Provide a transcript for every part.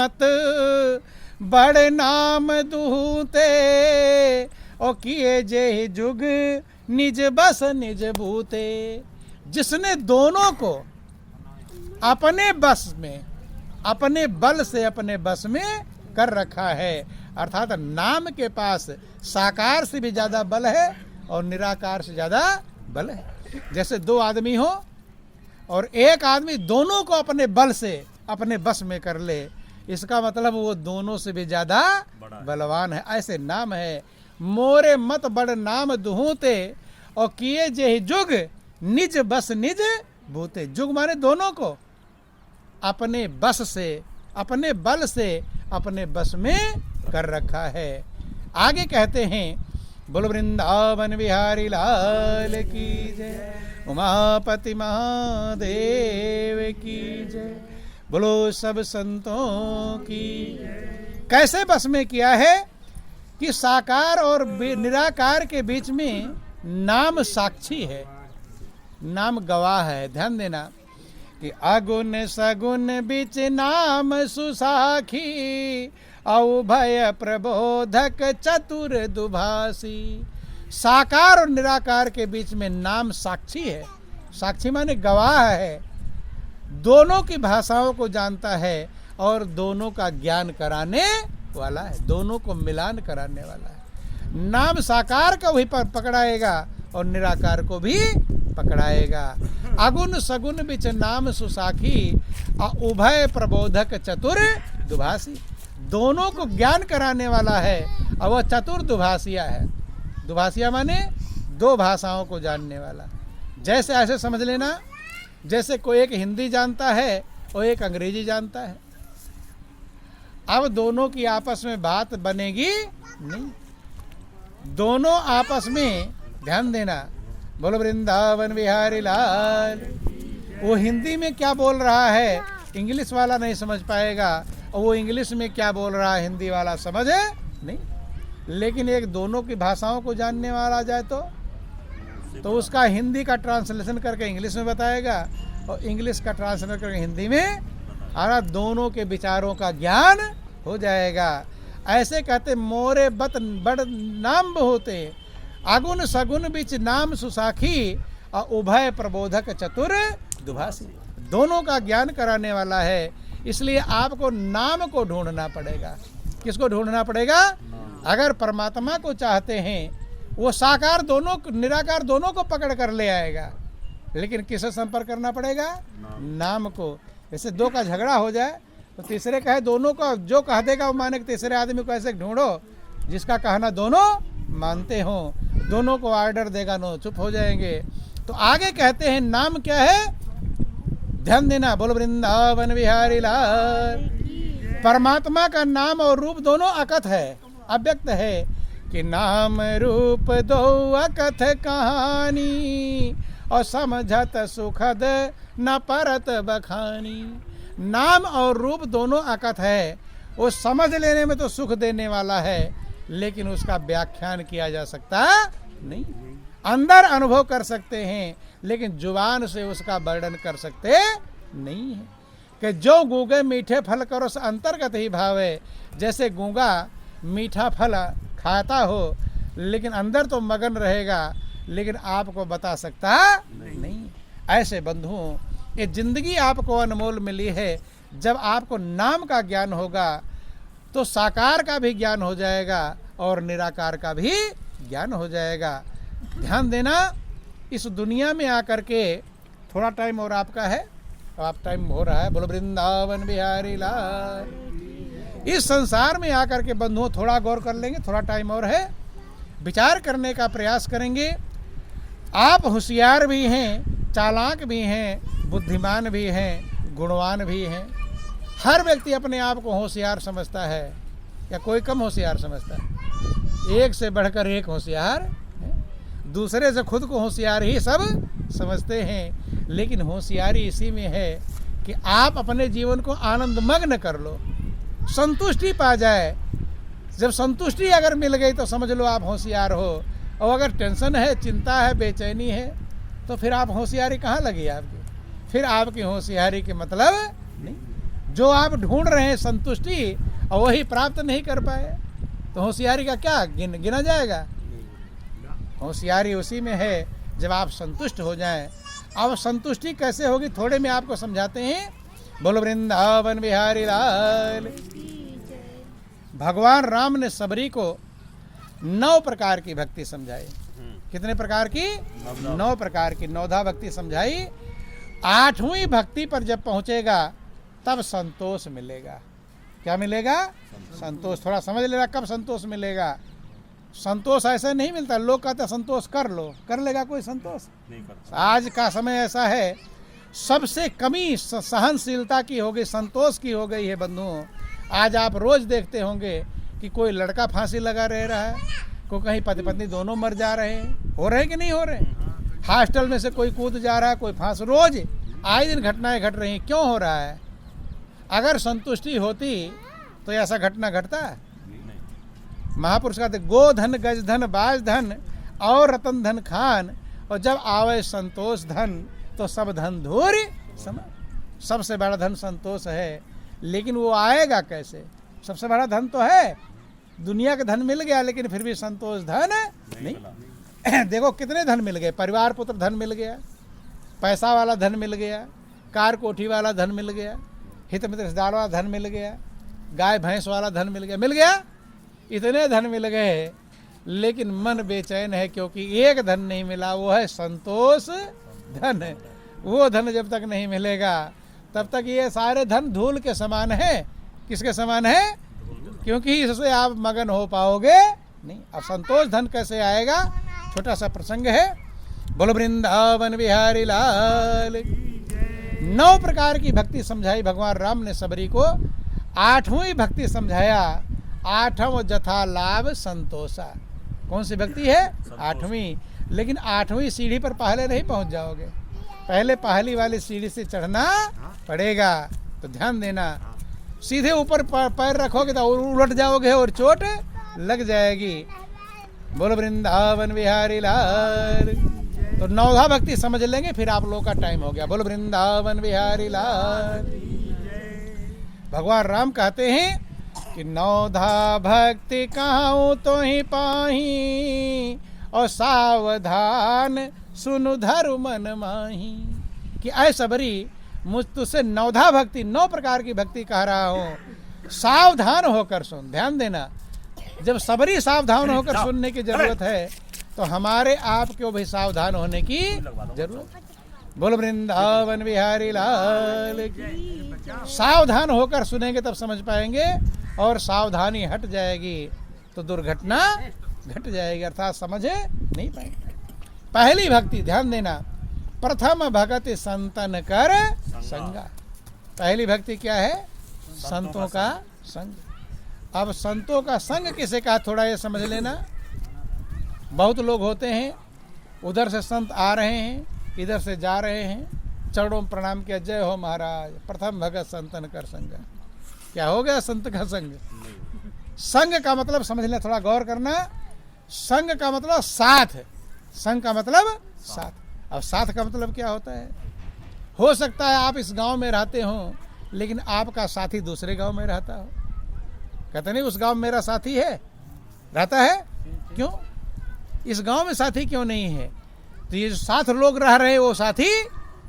मत बड़ नाम दूते ओ किए जे जुग निज बस निज भूते। जिसने दोनों को अपने बस में, अपने बल से अपने बस में कर रखा है, अर्थात नाम के पास साकार से भी ज्यादा बल है और निराकार से ज्यादा बल है। जैसे दो आदमी हो और एक आदमी दोनों को अपने बल से अपने बस में कर ले, इसका मतलब वो दोनों से भी ज्यादा बलवान है। ऐसे नाम है मोरे मत बड़ नाम दुहूते और किए जे जुग निज बस निज भूते। जुग माने दोनों को अपने बस से, अपने बल से अपने बस में कर रखा है। आगे कहते हैं बोलो वृंदावन बिहारी लाल की जय, उमापति महादेव की जय, बोलो सब संतों की। कैसे बस में किया है कि साकार और निराकार के बीच में नाम साक्षी है, नाम गवाह है। ध्यान देना कि अगुण सगुण बीच नाम सुसाखी, औभय प्रबोधक चतुर दुभासी। साकार और निराकार के बीच में नाम साक्षी है। साक्षी माने गवाह है, दोनों की भाषाओं को जानता है और दोनों का ज्ञान कराने वाला है, दोनों को मिलान कराने वाला है। नाम साकार को भी पकड़ाएगा और निराकार को भी पकड़ाएगा। अगुण सगुण बिच नाम सुसाखी, उभय प्रबोधक चतुर दुभासी। दोनों को ज्ञान कराने वाला है और वह चतुर दुभाषिया है। दुभाषिया माने दो भाषाओं को जानने वाला। जैसे ऐसे समझ लेना, जैसे कोई एक हिंदी जानता है और एक अंग्रेजी जानता है। अब दोनों की आपस में बात बनेगी नहीं, दोनों आपस में, ध्यान देना, बोलो वृंदावन बिहारी लाल। वो हिंदी में क्या बोल रहा है इंग्लिश वाला नहीं समझ पाएगा, और वो इंग्लिश में क्या बोल रहा है हिंदी वाला समझ है नहीं। लेकिन एक दोनों की भाषाओं को जानने वाला आ जाए तो उसका हिंदी का ट्रांसलेशन करके इंग्लिश में बताएगा और इंग्लिश का ट्रांसलेशन करके हिंदी में, और दोनों के विचारों का ज्ञान हो जाएगा। ऐसे कहते मोरे बत बड़ नाम होते, अगुण सगुण बीच नाम सुसाखी, और उभय प्रबोधक चतुर दुभाषी। दोनों का ज्ञान कराने वाला है। इसलिए आपको नाम को ढूंढना पड़ेगा। किसको ढूंढना पड़ेगा? अगर परमात्मा को चाहते हैं, वो साकार दोनों, निराकार दोनों को पकड़ कर ले आएगा, लेकिन किससे संपर्क करना पड़ेगा? नाम को। जैसे दो का झगड़ा हो जाए तो तीसरे कहे, दोनों को जो कह देगा वो माने, तीसरे आदमी को ऐसे ढूंढो जिसका कहना दोनों मानते हो। दोनों को ऑर्डर देगा, नो चुप हो जाएंगे। तो आगे कहते हैं नाम क्या है, ध्यान देना, बोलो वृंदावन बिहारी लाल। परमात्मा का नाम और रूप दोनों अकथ है, अव्यक्त है कि नाम रूप दो अकथ कहानी, और समझत सुखद न परत बखानी। नाम और रूप दोनों अकथ है, वो समझ लेने में तो सुख देने वाला है, लेकिन उसका व्याख्यान किया जा सकता नहीं। अंदर अनुभव कर सकते हैं, लेकिन जुबान से उसका वर्णन कर सकते नहीं है। कि जो गूंगे मीठे फल करो से अंतर्गत ही भाव है। जैसे गूंगा मीठा फल खाता हो, लेकिन अंदर तो मगन रहेगा, लेकिन आपको बता सकता नहीं। ऐसे बंधुओं, ये जिंदगी आपको अनमोल मिली है। जब आपको नाम का ज्ञान होगा तो साकार का भी ज्ञान हो जाएगा और निराकार का भी ज्ञान हो जाएगा। ध्यान देना, इस दुनिया में आकर के थोड़ा टाइम और आपका है, अब आप टाइम हो रहा है, बोलो वृंदावन बिहारी लाल। इस संसार में आकर के बंधुओं थोड़ा गौर कर लेंगे, थोड़ा टाइम और है, विचार करने का प्रयास करेंगे। आप होशियार भी हैं, चालाक भी हैं, बुद्धिमान भी हैं, गुणवान भी हैं। हर व्यक्ति अपने आप को होशियार समझता है, या कोई कम होशियार समझता है? एक से बढ़कर एक होशियार है। दूसरे से खुद को होशियार ही सब समझते हैं, लेकिन होशियारी इसी में है कि आप अपने जीवन को आनंद मग्न कर लो, संतुष्टि पा जाए। जब संतुष्टि अगर मिल गई तो समझ लो आप होशियार हो। और अगर टेंशन है, चिंता है, बेचैनी है, तो फिर आप होशियारी कहाँ लगी आपकी? फिर आपकी होशियारी के मतलब नहीं। जो आप ढूंढ रहे हैं संतुष्टि और वही प्राप्त नहीं कर पाए, तो होशियारी का क्या गिना जाएगा? होशियारी उसी में है जब आप संतुष्ट हो जाएं। अब संतुष्टि कैसे होगी थोड़े में आपको समझाते हैं। बोलो वृंदावन बिहारी लाल। भगवान राम ने सबरी को 9 प्रकार की भक्ति समझाई। कितने प्रकार की? 9 प्रकार की, 9धा भक्ति समझाई। 8वीं भक्ति पर जब पहुंचेगा तब संतोष मिलेगा। क्या मिलेगा? संतोष। थोड़ा समझ लेगा कब संतोष मिलेगा। संतोष ऐसे नहीं मिलता, लोग कहते संतोष कर लो, कर लेगा कोई संतोष? नहीं करता। आज का समय ऐसा है, सबसे कमी सहनशीलता की हो गई, संतोष की हो गई है बंधुओं। आज आप रोज देखते होंगे कि कोई लड़का फांसी लगा रहा है, कोई कहीं पति पत्नी दोनों मर जा रहे हैं। हो रहे कि नहीं हो रहे? हॉस्टल में से कोई कूद जा रहा है, कोई फांस, रोज आए दिन घटनाएं घट रही हैं। क्यों हो रहा है? अगर संतुष्टि होती तो ऐसा घटना घटता? महापुरुष कहते गोधन गज धन बाज धन और रतन धन खान, और जब आवे संतोष धन तो सब धन धूरी सम। सबसे बड़ा धन संतोष है, लेकिन वो आएगा कैसे? सबसे बड़ा धन तो है, दुनिया का धन मिल गया, लेकिन फिर भी संतोष धन नहीं। देखो कितने धन मिल गए, परिवार पुत्र धन मिल गया, पैसा वाला धन मिल गया, कार कोठी वाला धन मिल गया, हित मित्र रिश्तेदार वाला धन मिल गया, गाय भैंस वाला धन मिल गया, इतने धन मिल गए, लेकिन मन बेचैन है क्योंकि एक धन नहीं मिला, वो है संतोष धन। वो धन जब तक नहीं मिलेगा तब तक ये सारे धन धूल के समान है। किसके समान है? क्योंकि इससे आप मगन हो पाओगे नहीं। अब संतोष धन कैसे आएगा? छोटा सा प्रसंग है। बोलो वृंदावन बिहारी लाल। 9 प्रकार की भक्ति समझाई भगवान राम ने सबरी को। 8वीं भक्ति समझाया, 8वां जथा लाभ संतोषा। कौन सी भक्ति है? 8वीं। लेकिन 8वीं सीढ़ी पर पहले नहीं पहुंच जाओगे, पहले पहली वाली सीढ़ी से चढ़ना पड़ेगा। तो ध्यान देना, सीधे ऊपर पैर रखोगे तो उलट जाओगे और चोट लग जाएगी। बोलो वृंदावन बिहारी लाल। तो 9धा भक्ति समझ लेंगे, फिर आप लोगों का टाइम हो गया। बोलो वृंदावन बिहारी लाल। भगवान राम कहते हैं कि 9धा भक्ति कहूँ तो ही पाही, और सावधान सुनु धरु मन माही। कि ऐ सबरी, मुझ तुझसे 9धा भक्ति, 9 प्रकार की भक्ति कह रहा हूँ, सावधान होकर सुन। ध्यान देना, जब सबरी सावधान होकर सुनने की जरूरत है तो हमारे आप को भी सावधान होने की जरूरत। बोल वृंदावन बिहारी लाल की। सावधान होकर सुनेंगे तब समझ पाएंगे, और सावधानी हट जाएगी तो दुर्घटना घट जाएगी, अर्थात समझ नहीं पाएंगे। पहली भक्ति ध्यान देना, प्रथम भगति संतन कर संगा। पहली भक्ति क्या है? संतों का संग। अब संतों का संग किसे कहा, थोड़ा ये समझ लेना। बहुत लोग होते हैं, उधर से संत आ रहे हैं, इधर से जा रहे हैं, चरणों में प्रणाम किया, जय हो महाराज, प्रथम भगत संतन कर संग। क्या हो गया संत का संग? संग का मतलब समझ लेना, थोड़ा गौर करना। संग का मतलब साथ, संग का मतलब साथ। अब साथ का मतलब क्या होता है? हो सकता है आप इस गांव में रहते हो, लेकिन आपका साथी दूसरे गांव में रहता हो। कहते नहीं उस गांव में मेरा साथी है, रहता है, क्यों? इस गांव में साथी क्यों नहीं है? तो ये जो साथ लोग रह रहे हैं वो साथी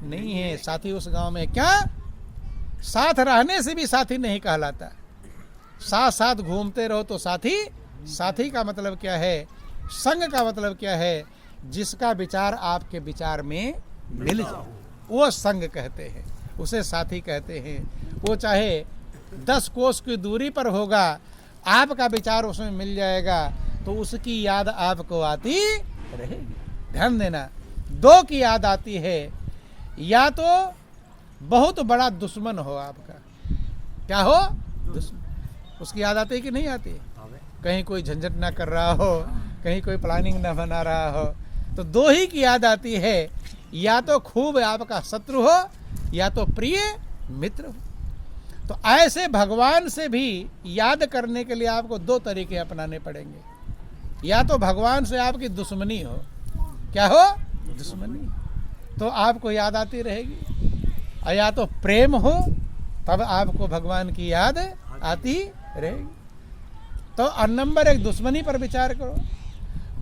नहीं है। साथी उस गांव में क्या? साथ रहने से भी साथी नहीं कहलाता। साथ साथ घूमते रहो तो साथी। साथी का मतलब क्या है? संग का मतलब क्या है? जिसका विचार आपके विचार में मिल जाए, वो संग कहते हैं, उसे साथी कहते हैं। वो चाहे 10 कोस की दूरी पर होगा, आपका विचार उसमें मिल जाएगा तो उसकी याद आपको आती रहेगी। ध्यान देना, 2 की याद आती है, या तो बहुत बड़ा दुश्मन हो आपका, क्या हो? दुश्मन। उसकी याद आती है कि नहीं आती? कहीं कोई झंझट ना कर रहा हो, कहीं कोई प्लानिंग ना बना रहा हो, तो 2 ही की याद आती है, या तो खूब आपका शत्रु हो या तो प्रिय मित्र हो। तो ऐसे भगवान से भी याद करने के लिए आपको 2 तरीके अपनाने पड़ेंगे। या तो भगवान से आपकी दुश्मनी हो, क्या हो? दुश्मनी, तो आपको याद आती रहेगी। और या तो प्रेम हो तब आपको भगवान की याद आती रहेगी। तो नंबर 1 दुश्मनी पर विचार करो।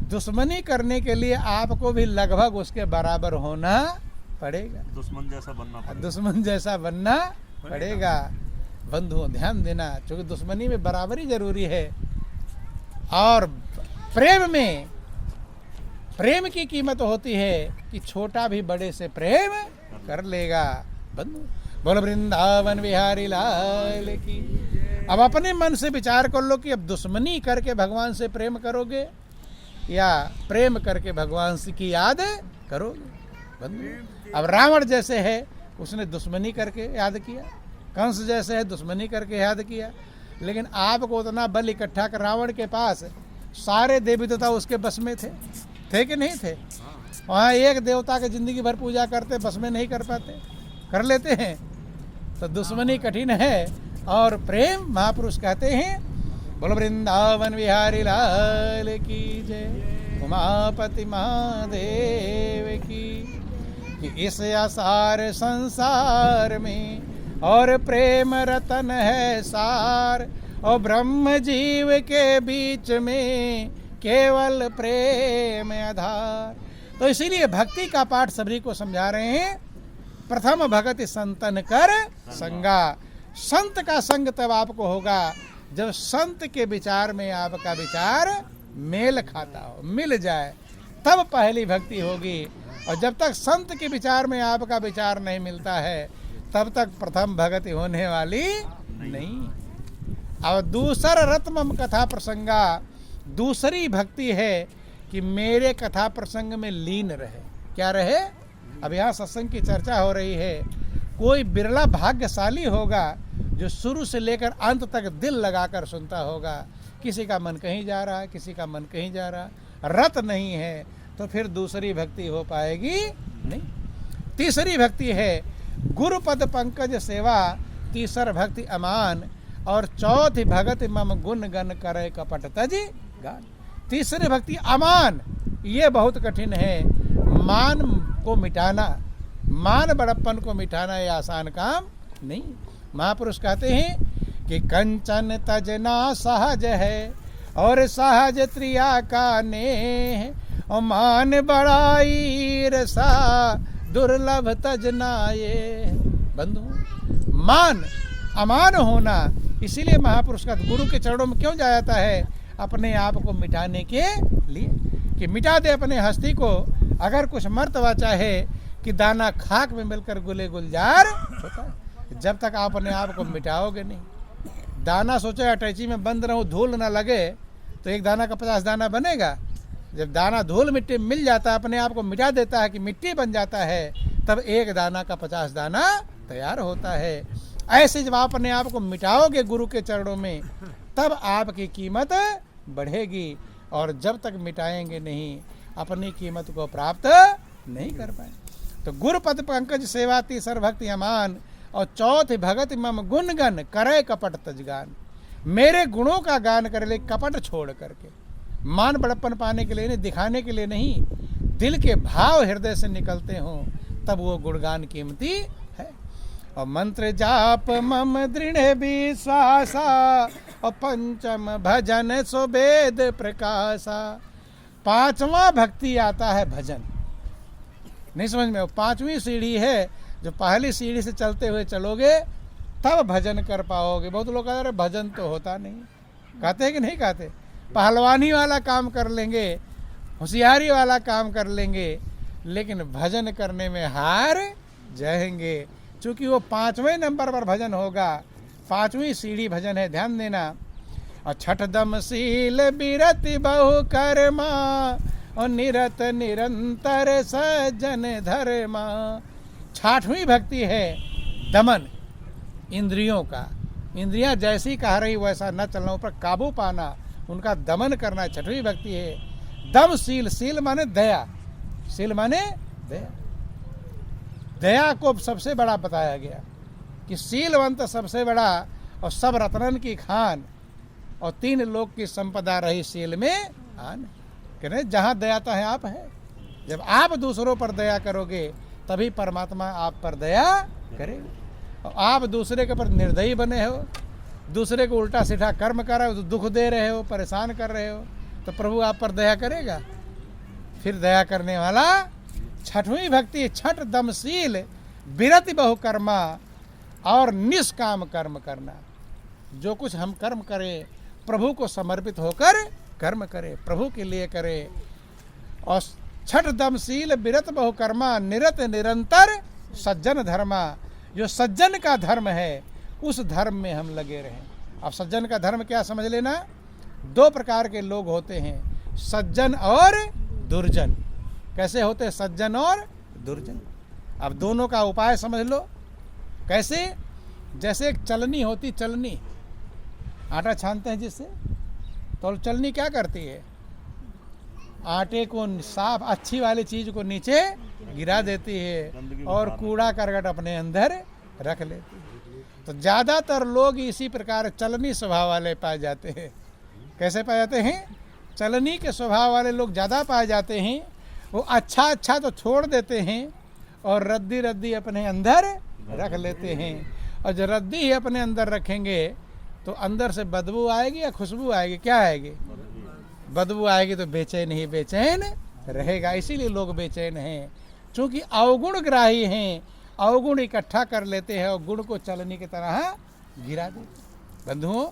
दुश्मनी करने के लिए आपको भी लगभग उसके बराबर होना पड़ेगा, दुश्मन जैसा बनना पड़ेगा। दुश्मन जैसा बनना पड़ेगा। बंधुओं ध्यान देना, क्योंकि दुश्मनी में बराबरी जरूरी है। और प्रेम में, प्रेम की कीमत होती है कि छोटा भी बड़े से प्रेम कर लेगा। बंधु बोलो वृंदावन बिहारी लाल की। अब अपने मन से विचार कर लो कि अब दुश्मनी करके भगवान से प्रेम करोगे या प्रेम करके भगवान से की याद करोगे। बंधु अब रावण जैसे है, उसने दुश्मनी करके याद किया, कंस जैसे है दुश्मनी करके याद किया, लेकिन आपको उतना बल इकट्ठा कर, रावण के पास सारे देवी देवता उसके बस में थे कि नहीं थे? वहाँ एक देवता के जिंदगी भर पूजा करते, बस में नहीं कर पाते, कर लेते हैं। तो दुश्मनी कठिन है और प्रेम महापुरुष कहते हैं। बोलो वृंदावन बिहारी लाल की जय, उमापति महादेव की। कि इस असार संसार में और प्रेम रतन है सार, और ब्रह्म जीव के बीच में केवल प्रेम आधार। तो इसीलिए भक्ति का पाठ सभी को समझा रहे हैं। प्रथम भगति संतन कर संगा। संत का संग तब आपको होगा जब संत के विचार में आपका विचार मेल खाता हो, मिल जाए, तब पहली भक्ति होगी। और जब तक संत के विचार में आपका विचार नहीं मिलता है, तब तक प्रथम भक्ति होने वाली नहीं। और दूसरा रत्मम कथा प्रसंगा, दूसरी भक्ति है कि मेरे कथा प्रसंग में लीन रहे। क्या रहे? अब यहाँ सत्संग की चर्चा हो रही है। कोई बिरला भाग्यशाली होगा जो शुरू से लेकर अंत तक दिल लगाकर सुनता होगा। किसी का मन कहीं जा रहा है, किसी का मन कहीं जा रहा, रत नहीं है, तो फिर दूसरी भक्ति हो पाएगी नहीं। तीसरी भक्ति है गुरुपद पंकज सेवा, तीसर भक्ति अमान, और चौथी भगति मम गुण गण करे कपट तज गान। तीसरी भक्ति अमान, ये बहुत कठिन है। मान को मिटाना, मान बड़प्पन को मिटाना ये आसान काम नहीं। महापुरुष कहते हैं कि कंचन तजना सहज है और सहज त्रिया का नेह, और मान बड़ाई रसा दुर्लभ तजना ये। बंधु मान अमान होना, इसीलिए महापुरुष का गुरु के चरणों में क्यों जाया जाता है? अपने आप को मिटाने के लिए, कि मिटा दे अपने हस्ती को। अगर कुछ मर्तबा चाहे कि दाना खाक में मिलकर गुले गुलजार होता है, जब तक आप अपने आप को मिटाओगे नहीं। दाना सोचे अटैची में बंद रहूं, धूल ना लगे, तो एक दाना का 50 दाना बनेगा। जब दाना धूल मिट्टी में मिल जाता है, अपने आप को मिटा देता है कि मिट्टी बन जाता है, तब एक दाना का 50 दाना तैयार होता है। ऐसे जब आप अपने आप को मिटाओगे गुरु के चरणों में, तब आपकी कीमत बढ़ेगी। और जब तक मिटाएंगे नहीं, अपनी कीमत को प्राप्त नहीं कर पाए। तो गुरुपद पंकज सेवा, तीसर भक्ति अमान, और चौथ भगत मम गुण गण करे कपट तजगान। मेरे गुणों का गान कर ले कपट छोड़ करके, मान बड़प्पन पाने के लिए नहीं, दिखाने के लिए नहीं, दिल के भाव हृदय से निकलते हों, तब वो गुणगान कीमती है। और मंत्र जाप मम दृढ़ विश्वासा, और पंचम भजन सो वेद प्रकाशा। पांचवा भक्ति आता है भजन। नहीं समझ में? पांचवी सीढ़ी है, जो पहली सीढ़ी से चलते हुए चलोगे तब भजन कर पाओगे। बहुत लोग कहते हैं भजन तो होता नहीं, कहते हैं कि नहीं कहते? पहलवानी वाला काम कर लेंगे, होशियारी वाला काम कर लेंगे, लेकिन भजन करने में हार जाएंगे, क्योंकि वो 5वें नंबर पर भजन होगा। 5वीं सीढ़ी भजन है, ध्यान देना। और छठ दम शील बिरति बहु कर्मा, और निरत निरंतर सज्जन धर्मा। 6वीं भक्ति है दमन इंद्रियों का। इंद्रियां जैसी कह रही वैसा न चलना, ऊपर काबू पाना, उनका दमन करना 6वीं भक्ति है। दम शील, शील माने दया, शील माने दया। दया को सबसे बड़ा बताया गया कि शीलवंत सबसे बड़ा, और सब रत्नन की खान, और 3 लोक की संपदा रही शील में आन। कहने जहाँ दयाता है आप है। जब आप दूसरों पर दया करोगे, तभी परमात्मा आप पर दया करेगा। आप दूसरे के ऊपर निर्दयी बने हो, दूसरे को उल्टा सीधा कर्म कर रहे हो, तो दुख दे रहे हो, परेशान कर रहे हो, तो प्रभु आप पर दया करेगा? फिर दया करने वाला छठवीं भक्ति, छठ दमशील विरति बहुकर्मा और निष्काम कर्म करना। जो कुछ हम कर्म करें प्रभु को समर्पित होकर कर्म करें, प्रभु के लिए करें। और छठ दमशील विरत बहुकर्मा निरत निरंतर सज्जन धर्मा, जो सज्जन का धर्म है उस धर्म में हम लगे रहें। अब सज्जन का धर्म क्या समझ लेना, दो प्रकार के लोग होते हैं, सज्जन और दुर्जन। कैसे होते हैं सज्जन और दुर्जन? अब दोनों का उपाय समझ लो। कैसे? जैसे एक चलनी होती, चलनी आटा छानते हैं जिससे, तो चलनी क्या करती है, आटे को साफ अच्छी वाली चीज को नीचे गिरा देती है और कूड़ा करकट अपने अंदर रख लेती है। तो ज्यादातर लोग इसी प्रकार चलनी स्वभाव वाले पाए जाते हैं। कैसे पाए जाते हैं? चलनी के स्वभाव वाले लोग ज्यादा पाए जाते हैं। वो अच्छा अच्छा तो छोड़ देते हैं और रद्दी रद्दी अपने अंदर रख लेते हैं। और जो रद्दी ही अपने अंदर रखेंगे तो अंदर से बदबू आएगी या खुशबू आएगी? क्या आएगी? बदबू आएगी। तो बेचैन ही बेचैन रहेगा। इसीलिए लोग बेचैन हैं, क्योंकि अवगुण ग्राही हैं, अवगुण इकट्ठा कर लेते हैं और गुण को चलनी की तरह गिरा देते। बंधुओं,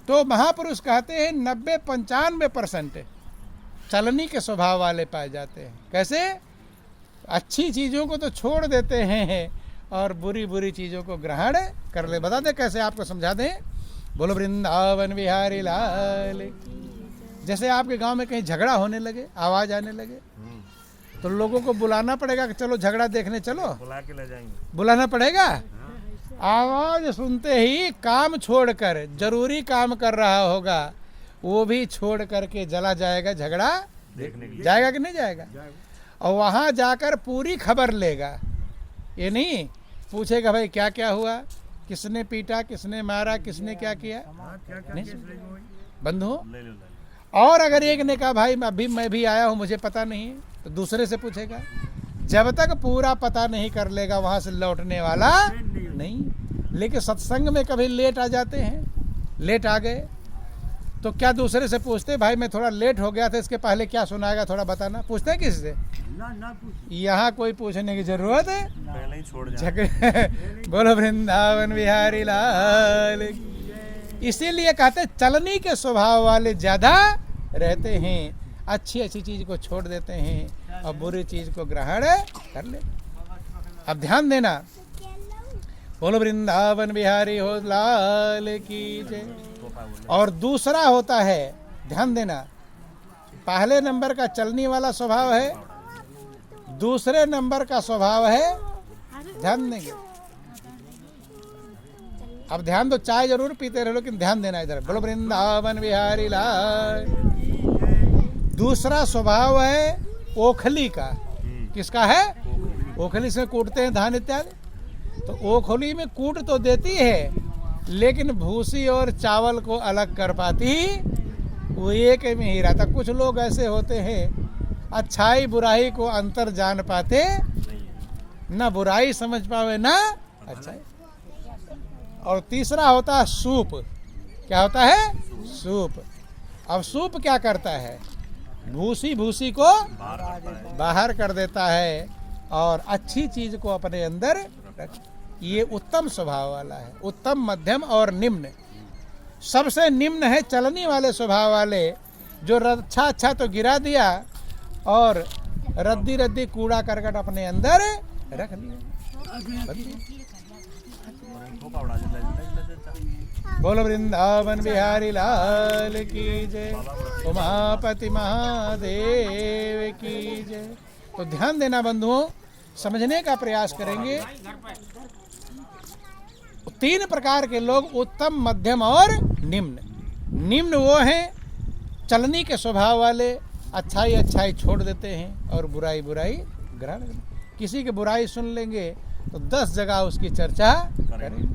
तो महापुरुष कहते हैं 90-95% चलनी के स्वभाव वाले पाए जाते हैं। कैसे? अच्छी चीज़ों को तो छोड़ देते हैं और बुरी बुरी चीज़ों को ग्रहण कर ले। बता दें कैसे, आपको समझा दें। बोलो वृंदावन बिहारी लाल की। जैसे आपके गांव में कहीं झगड़ा होने लगे, आवाज आने लगे, तो लोगों को बुलाना पड़ेगा कि चलो झगड़ा देखने चलो, बुला के ले जाएंगे, बुलाना पड़ेगा। आवाज सुनते ही काम छोड़कर, जरूरी काम कर रहा होगा वो भी छोड़ करके चला जाएगा झगड़ा देखने के लिए। जाएगा कि नहीं जाएगा? और वहां जाकर पूरी खबर लेगा। ये नहीं पूछेगा भाई क्या क्या हुआ, किसने पीटा, किसने मारा, किसने क्या किया। नहीं बंधुओं, और अगर एक ने कहा भाई अभी मैं भी आया हूं मुझे पता नहीं, तो दूसरे से पूछेगा। जब तक पूरा पता नहीं कर लेगा वहां से लौटने वाला नहीं। लेकिन सत्संग में कभी लेट आ जाते हैं, लेट आ गए तो क्या दूसरे से पूछते भाई मैं थोड़ा लेट हो गया था, इसके पहले क्या सुनाएगा थोड़ा बताना? पूछते हैं किसी से? यहाँ कोई पूछने की जरूरत है? पहले ही छोड़ झगड़े। बोलो वृंदावन बिहारी लाल। इसीलिए कहते चलनी के स्वभाव वाले ज्यादा रहते हैं, अच्छी अच्छी चीज को छोड़ देते हैं और बुरी चीज को ग्रहण कर ले। अब ध्यान देना। बोलो वृंदावन बिहारी हो लाल की जय। और दूसरा होता है, ध्यान देना, पहले नंबर का चलनी वाला स्वभाव है, दूसरे नंबर का स्वभाव है, ध्यान देंगे। अब ध्यान दो, चाय जरूर पीते रहो लेकिन ध्यान देना इधर। बोलो वृंदावन बिहारी लाल। दूसरा स्वभाव है ओखली का। किसका है? ओखली से कूटते हैं धान इत्यादि। तो ओखली में कूट तो देती है लेकिन भूसी और चावल को अलग कर पाती वो एक में ही रहता। कुछ लोग ऐसे होते हैं अच्छाई बुराई को अंतर जान पाते, ना बुराई समझ पावे ना अच्छाई। और तीसरा होता है सूप। क्या होता है? सूप। अब सूप क्या करता है? भूसी भूसी को बाहर कर देता है और अच्छी चीज को अपने अंदर रख। ये उत्तम स्वभाव वाला है। उत्तम, मध्यम और निम्न। सबसे निम्न है चलनी वाले स्वभाव वाले, जो अच्छा अच्छा तो गिरा दिया और रद्दी रद्दी कूड़ा करकट अपने अंदर रख लिया। बोलो वृंदावन बिहारी लाल की जय। उमापति महादेव की जय। तो ध्यान देना बंधुओं, समझने का प्रयास करेंगे। तीन प्रकार के लोग, उत्तम, मध्यम और निम्न। निम्न वो हैं चलनी के स्वभाव वाले, अच्छाई अच्छाई छोड़ देते हैं और बुराई बुराई ग्रहण करते। किसी की बुराई सुन लेंगे तो 10 जगह उसकी चर्चा करेंगे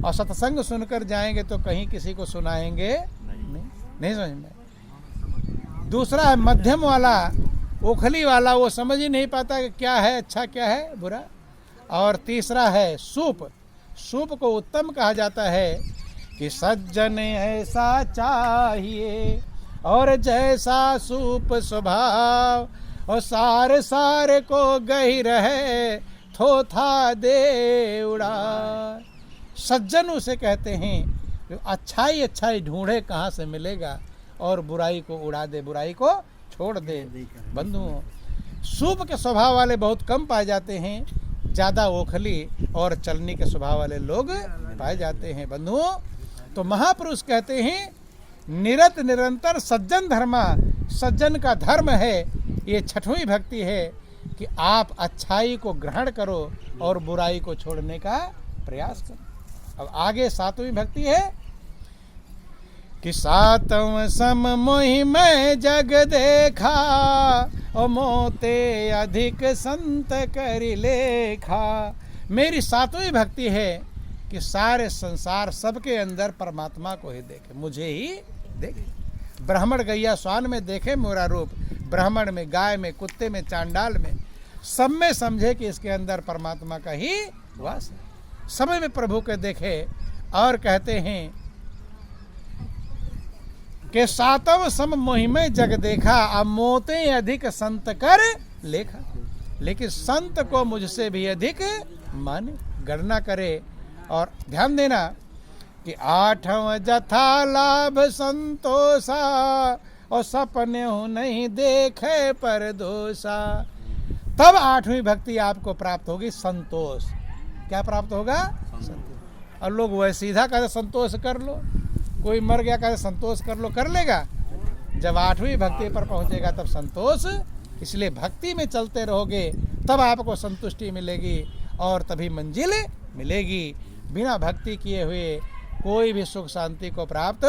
और सत्संग सुनकर जाएंगे तो कहीं किसी को सुनाएंगे नहीं समझ में। दूसरा है मध्यम वाला, ओखली वाला, वो समझ ही नहीं पाता कि क्या है अच्छा क्या है बुरा। और तीसरा है सूप। सूप को उत्तम कहा जाता है कि सज्जन ऐसा चाहिए और जैसा सूप स्वभाव, और सारे सारे को गही रहे थोथा दे उड़ा। सज्जन उसे कहते हैं जो अच्छाई अच्छाई ढूंढे कहाँ से मिलेगा और बुराई को उड़ा दे, बुराई को छोड़ दे। बंधुओं, सूप के स्वभाव वाले बहुत कम पाए जाते हैं, ज़्यादा ओखली और चलनी के स्वभाव वाले लोग पाए जाते हैं। बंधुओं, तो महापुरुष कहते हैं निरत निरंतर सज्जन धर्मा, सज्जन का धर्म है, ये छठवीं भक्ति है कि आप अच्छाई को ग्रहण करो और बुराई को छोड़ने का प्रयास करो। अब आगे सातवीं भक्ति है कि सातव सम मोहि मैं जग देखा, और मोते अधिक संत करि लेखा। मेरी सातवीं भक्ति है कि सारे संसार सबके अंदर परमात्मा को ही देखे, मुझे ही देखे। ब्राह्मण गैया स्वान में देखे मेरा रूप, ब्राह्मण में, गाय में, कुत्ते में, चांडाल में, सब में समझे कि इसके अंदर परमात्मा का ही वास है। समय में प्रभु के देखे और कहते हैं कि सातव सम मोहिमे जग देखा, अब मोते अधिक संत कर लेखा। लेकिन संत को मुझसे भी अधिक माने, गणना करे। और ध्यान देना कि आठव जथा लाभ संतोषा, और सपने हो नहीं देखे पर दोषा। तब आठवीं भक्ति आपको प्राप्त होगी संतोष। क्या प्राप्त होगा? संतोष। और लोग वह सीधा कहते संतोष कर लो, कोई मर गया कहते संतोष कर लो, कर लेगा? जब आठवीं भक्ति पर पहुंचेगा तब संतोष। इसलिए भक्ति में चलते रहोगे तब आपको संतुष्टि मिलेगी और तभी मंजिल मिलेगी। बिना भक्ति किए हुए कोई भी सुख शांति को प्राप्त।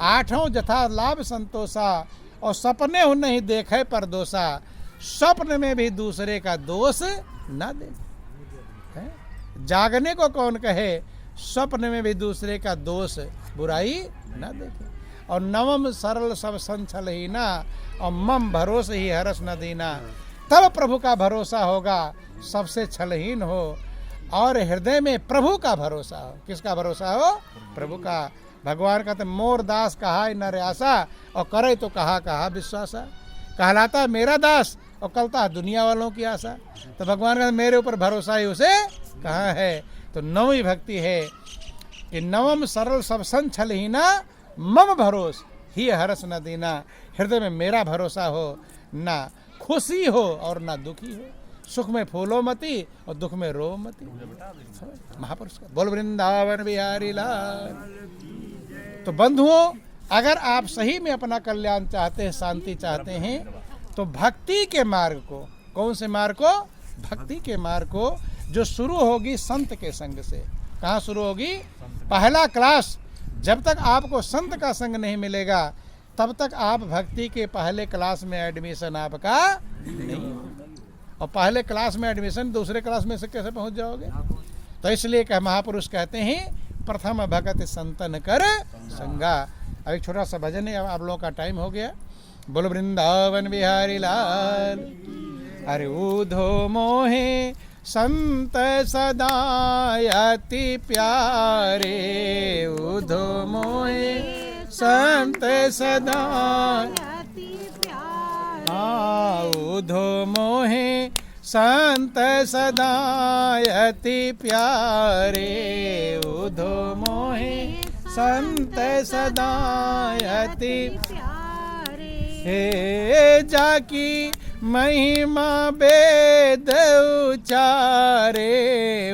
आठों जथा लाभ संतोषा, और सपने हो नहीं देखे पर दोषा। स्वप्न में भी दूसरे का दोष न दे। जागने को कौन कहे, स्वप्न में भी दूसरे का दोष बुराई न देखे। और नवम सरल सब संचल ही ना, और मम भरोसे ही हरस न दीना। तब प्रभु का भरोसा होगा, सबसे छलहीन हो और हृदय में प्रभु का भरोसा हो। किसका भरोसा हो? प्रभु का। भगवान कहते मोर दास कहा नर आसा, और करे तो कहा विश्वासा। कहलाता मेरा दास और कलता दुनिया वालों की आशा। तो भगवान का मेरे ऊपर भरोसा ही उसे कहाँ है। तो नौवीं भक्ति है कि नवम सरल सब संचल ही ना, मम भरोस ही हरस न दीना। हृदय में मेरा भरोसा हो, ना खुशी हो और ना दुखी हो। सुख में फूलो मती और दुख में रो मती। महापुरुष का बोल वृंदावन बिहारी लाल। तो बंधुओं, अगर आप सही में अपना कल्याण चाहते हैं, शांति चाहते हैं, तो भक्ति के मार्ग को, कौन से मार्ग को? भक्ति के मार्ग को, जो शुरू होगी संत के संग से। कहाँ शुरू होगी? पहला क्लास। जब तक आपको संत का संग नहीं मिलेगा तब तक आप भक्ति के पहले क्लास में एडमिशन आपका नहीं। और पहले क्लास में एडमिशन दूसरे क्लास में से कैसे पहुंच जाओगे? तो इसलिए कह महापुरुष कहते हैं प्रथम भगत संतन कर संगा। अब एक छोटा सा भजन है, अब आप लोगों का टाइम हो गया। बोल वृंदावन बिहारी लाल। अरे उधो मोहे संत सदा अति प्यारे, उधो मोहे संत सदा उधो मोहे संत सदा अति प्यारे, उधो मोहे संत सदा अति प्यारे। हे जाकी महिमा वेद उचारे,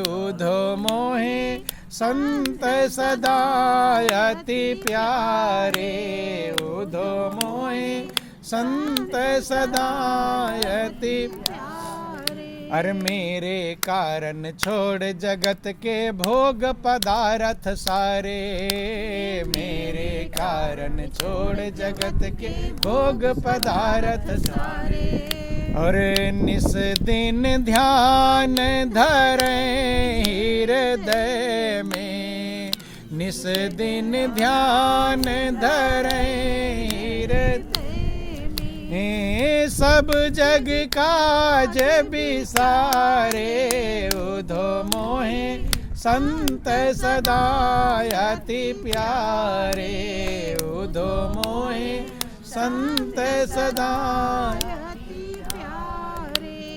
उधो मोहे संत सदा अति प्यारे, उधो मोहे संत सदा अति प्यारे। अरे मेरे कारण छोड़ जगत के भोग पदार्थ सारे, मेरे कारण छोड़ जगत के भोग पदार्थ सारे। और निस दिन ध्यान धरे हृदय में, निस दिन ध्यान धरे हृदय में। सब जग काज बिसारे, उधो मोहे संत सदा अति प्यारे, उधो मोहे संत सदा।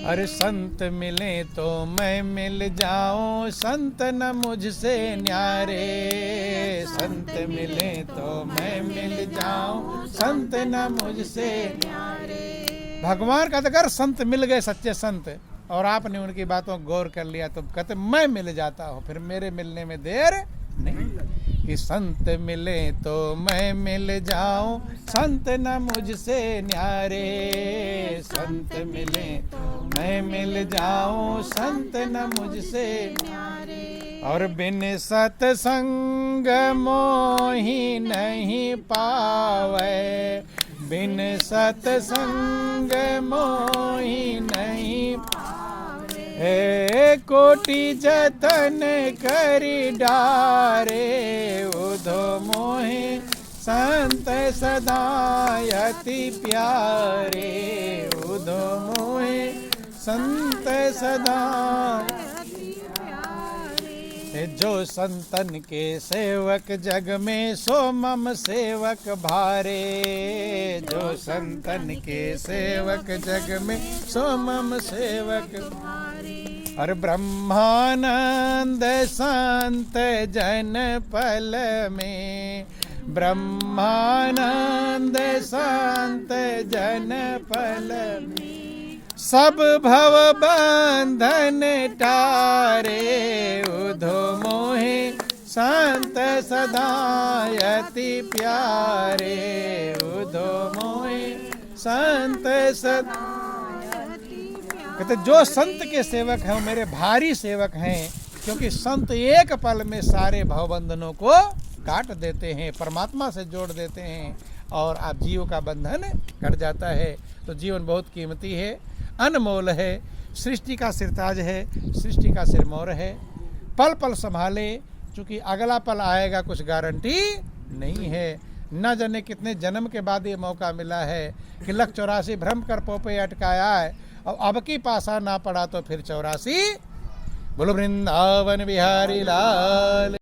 अरे संत मिले तो मैं मिल जाऊं, संत न मुझसे न्यारे। संत मिले तो मैं मिल जाऊं, संत न मुझसे न्यारे। भगवान का अगर संत मिल गए, सच्चे संत, और आपने उनकी बातों को गौर कर लिया तो कहते मैं मिल जाता हूँ, फिर मेरे मिलने में देर नहीं। कि संत मिले तो मैं मिल जाऊं, संत न मुझसे न्यारे। संत मिले तो मैं मिल जाऊं, संत न मुझसे न्यारे। और बिन सतसंग मोहि नहीं पावे, बिन सतसंग मोहि नहीं हे। कोटि जतन करि डारे, उधो मोहे संत सदा अति प्यारे। उधो मोहे संत सदा। जो संतन के सेवक जग में, सो मम सेवक भारे। जो संतन के सेवक जग में, सो मम सेवक भारे। और ब्रह्मानंद संत जन पल में, ब्रह्मानंद संत जन पल में। सब भव बंधन टारे, उधो मोहे संत सदा अति प्यारे। उधो मोहे संत सदा। कहते जो संत के सेवक हैं वो मेरे भारी सेवक हैं, क्योंकि संत एक पल में सारे भवबंधनों को काट देते हैं, परमात्मा से जोड़ देते हैं, और आप जीव का बंधन कट जाता है। तो जीवन बहुत कीमती है, अनमोल है, सृष्टि का सिरताज है, सृष्टि का सिरमौर है। पल पल संभाले, क्योंकि अगला पल आएगा कुछ गारंटी नहीं है। न जाने कितने जन्म के बाद ये मौका मिला है कि लख 84 भ्रम कर पोपे अटकाया है, और अब की पासा ना पड़ा तो फिर 84। बोलो वृंदावन बिहारी लाल।